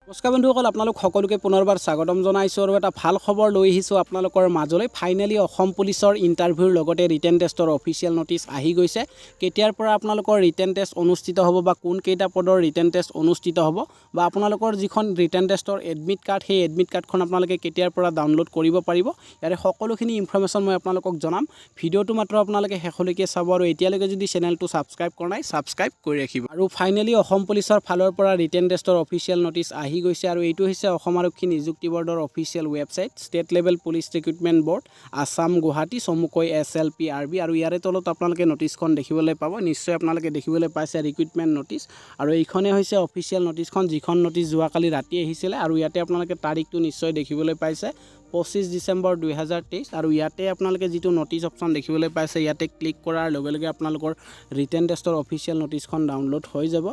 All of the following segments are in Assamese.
নমস্কাৰ বন্ধুসকল, আপোনালোক সকলোকে পুনৰবাৰ স্বাগতম জনাইছোঁ আৰু এটা ভাল খবৰ লৈ আহিছোঁ আপোনালোকৰ মাজলৈ। ফাইনেলি অসম পুলিচৰ ইণ্টাৰভিউৰ লগতে ৰিটেন টেষ্টৰ অফিচিয়েল নটিচ আহি গৈছে। কেতিয়াৰ পৰা আপোনালোকৰ ৰিটেন টেষ্ট অনুষ্ঠিত হ'ব বা কোন কেইটা পদৰ ৰিটেন টেষ্ট অনুষ্ঠিত হ'ব বা আপোনালোকৰ যিখন ৰিটেন টেষ্টৰ এডমিট কাৰ্ড, সেই এডমিট কাৰ্ডখন আপোনালোকে কেতিয়াৰ পৰা ডাউনলোড কৰিব পাৰিব, ইয়াৰে সকলোখিনি ইনফৰমেশ্যন মই আপোনালোকক জনাম। ভিডিঅ'টো মাত্ৰ আপোনালোকে শেষলৈকে চাব আৰু এতিয়ালৈকে যদি চেনেলটো ছাবস্ক্ৰাইব কৰা নাই ছাবস্ক্ৰাইব কৰি ৰাখিব। আৰু ফাইনেলি অসম পুলিচৰ ফালৰ পৰা ৰিটেন টেষ্টৰ অফিচিয়েল নটিচ আহি গৈছে আৰু এইটো হৈছে অসম আৰক্ষী নিযুক্তি বৰ্ডৰ official website state level police recruitment board Assam Guwahati চমুকৈ SLPRB। আৰু ইয়াৰে তলত আপোনালোকে নটিচখন দেখিবলৈ পাব। নিশ্চয় আপোনালোকে দেখিবলৈ পাইছে ৰিক্ৰুটমেণ্ট নটিচ আৰু এইখনেই হৈছে অফিচিয়েল নটিচখন, যিখন নটিচ যোৱাকালি ৰাতি আহিছিলে। আৰু ইয়াতে আপোনালোকে তাৰিখটো নিশ্চয় দেখিবলৈ পাইছে 25 ডিচেম্বৰ 2023। আৰু ইয়াতে আপোনালোকে যিটো নটিচ অপশ্যন দেখিবলৈ পাইছে, ইয়াতে ক্লিক কৰাৰ লগে লগে আপোনালোকৰ ৰিটেন টেষ্টৰ অফিচিয়েল নটিচখন ডাউনলোড হৈ যাব।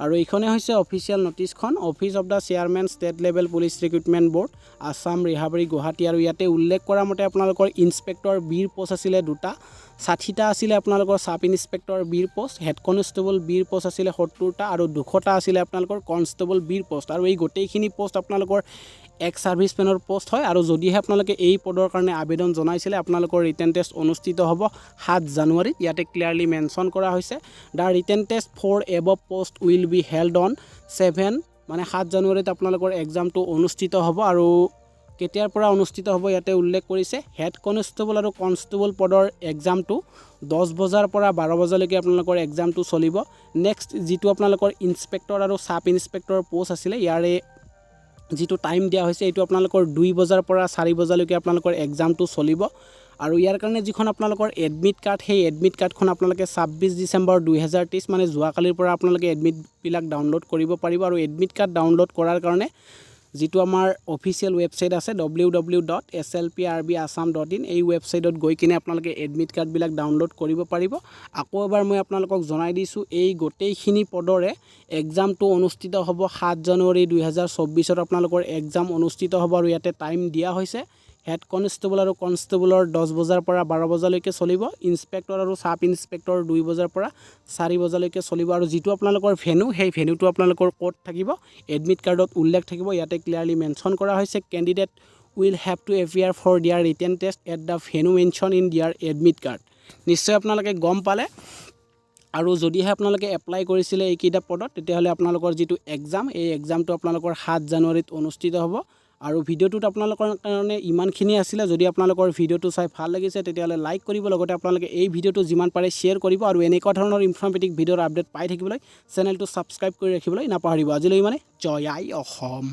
আৰু এইখনে হৈছে অফিচিয়েল নটিচখন, office of the chairman state level police recruitment board Assam Rehabari Guwahati. আৰু ইয়াতে উল্লেখ কৰা মতে আপোনালোকৰ ইনস্পেক্টৰ বিৰ পোষ্ট আছিলে 2টা, 60টা আছিলে আপোনালোকৰ চাব ইনস্পেক্টৰ বিৰ পোষ্ট, হেড কনষ্টেবল বিৰ পোষ্ট আছিলে 70টা আৰু 200টা আছিলে আপোনালোকৰ কনষ্টেবল বিৰ পোষ্ট। আৰু এই গোটেইখিনি পোষ্ট আপোনালোকৰ এক্স ছাৰ্ভিচমেনৰ পোষ্ট হয়। আৰু যদিহে আপোনালোকে এই পদৰ কাৰণে আবেদন জনাইছিলে, আপোনালোকৰ ৰিটেন টেষ্ট অনুষ্ঠিত হ'ব 7 জানুৱাৰীত। ইয়াতে ক্লিয়াৰলি মেনশ্যন কৰা হৈছে the written test for above post will be held on 7 জানুৱাৰীত আপোনালোকৰ এক্সামটো অনুষ্ঠিত হ'ব। আৰু কেতিয়াৰ পৰা অনুষ্ঠিত হ'ব ইয়াতে উল্লেখ কৰিছে, হেড কনষ্টেবল আৰু কনষ্টেবল পদৰ এক্সামটো 10 বজাৰ পৰা 12 বজালৈকে আপোনালোকৰ এক্সামটো চলিব। নেক্সট যিটো আপোনালোকৰ ইনস্পেক্টৰ আৰু চাব ইনস্পেক্টৰৰ পোষ্ট আছিলে, ইয়াৰে যিটো টাইম দিয়া হৈছে এইটো আপোনালোকৰ 2 বজাৰ পৰা 4 বজালৈকে আপোনালোকৰ এক্সামটো চলিব। আৰু ইয়াৰ কাৰণে যিখন আপোনালোকৰ এডমিট কাৰ্ড, সেই এডমিট কাৰ্ডখন আপোনালোকে 26 ডিচেম্বৰ 2023 মানে যোৱাকালিৰ পৰা আপোনালোকে এডমিটবিলাক ডাউনলোড কৰিব পাৰিব। আৰু এডমিট কাৰ্ড ডাউনলোড কৰাৰ কাৰণে যিটো আমাৰ অফিচিয়েল ৱেবছাইট আছে www.slprbassam.in, এই ৱেবছাইটত গৈ কিনে আপোনালোকে এডমিট কাৰ্ডবিলাক ডাউনলোড কৰিব পাৰিব। আকৌ এবাৰ মই আপোনালোকক জনাই দিছোঁ, এই গোটেইখিনি পদৰে এক্সামটো অনুষ্ঠিত হ'ব 7 জানুৱাৰী 2024 আপোনালোকৰ এক্সাম অনুষ্ঠিত হ'ব। আৰু ইয়াতে টাইম দিয়া হৈছে, হেড কনষ্টেবল আৰু কনষ্টেবলৰ 10 বজাৰ পৰা 12 বজালৈকে চলিব, ইনস্পেক্টৰ আৰু চাব ইনস্পেক্টৰ 2 বজাৰ পৰা 4 বজালৈকে চলিব। আৰু যিটো আপোনালোকৰ ভেনু, সেই ভেনুটো আপোনালোকৰ ক'ত থাকিব এডমিট কাৰ্ডত উল্লেখ থাকিব। ইয়াতে ক্লিয়াৰলি মেনশ্যন কৰা হৈছে, candidate will have to appear for their written test at the venue mention in their admit card. নিশ্চয় আপোনালোকে গম পালে। আৰু যদিহে আপোনালোকে এপ্লাই কৰিছিলে এইকেইটা পদত, তেতিয়াহ'লে আপোনালোকৰ যিটো এক্সাম, এই এক্সামটো আপোনালোকৰ 7 জানুৱাৰীত অনুষ্ঠিত হ'ব। আৰু ভিডিঅ'টোত আপোনালোকৰ কাৰণে ইমানখিনি আছিলে। যদি আপোনালোকৰ ভিডিঅ'টো চাই ভাল লাগিছে তেতিয়াহ'লে লাইক কৰিব, লগতে আপোনালোকে এই ভিডিঅ'টো যিমান পাৰে শ্বেয়াৰ কৰিব। আৰু এনেকুৱা ধৰণৰ ইনফৰ্মেটিভ ভিডিঅ'ৰ আপডেট পাই থাকিবলৈ চেনেলটো ছাবস্ক্ৰাইব কৰি ৰাখিবলৈ নাপাহৰিব। আজিলৈ জয় আই অসম।